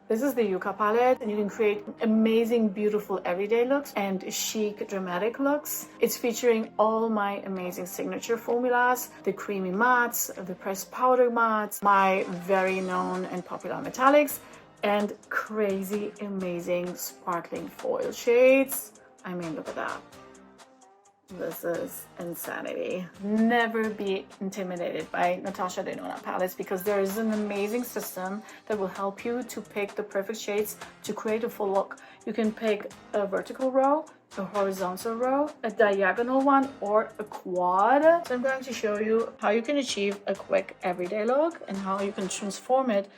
This is the Yucca palette, and you can create amazing, beautiful everyday looks and chic, dramatic looks. It's featuring all my amazing signature formulas, the creamy mattes, the pressed powder mattes, my very known and popular metallics, and crazy, amazing, sparkling foil shades. I mean, look at that. This is insanity. Never be intimidated by Natasha Denona palettes, because there is an amazing system that will help you to pick the perfect shades to create a full look. You can pick a vertical row, a horizontal row, a diagonal one, or a quad. So I'm going to show you how you can achieve a quick everyday look and how you can transform it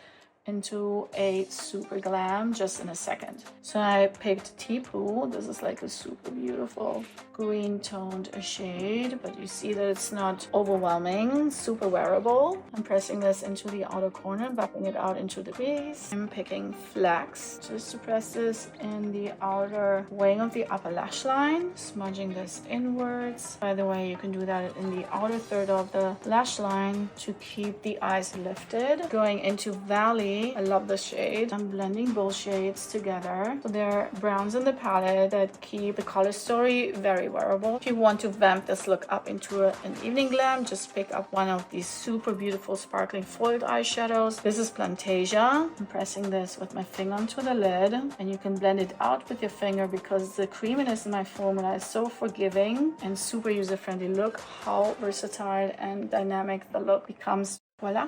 into a super glam just in a second. So I picked Teapoo. This is like a super beautiful green toned shade, but you see that it's not overwhelming, super wearable. I'm pressing this into the outer corner, buffing it out into the crease. I'm picking Flex just to press this in the outer wing of the upper lash line, smudging this inwards. By the way, you can do that in the outer third of the lash line to keep the eyes lifted. Going into Valley, I love this shade. I'm blending both shades together. So they're browns in the palette that keep the color story very wearable. If you want to vamp this look up into an evening glam, just pick up one of these super beautiful sparkling foiled eyeshadows. This is Plantasia. I'm pressing this with my finger onto the lid, and you can blend it out with your finger because the creaminess in my formula is so forgiving and super user-friendly. Look how versatile and dynamic the look becomes. Voila.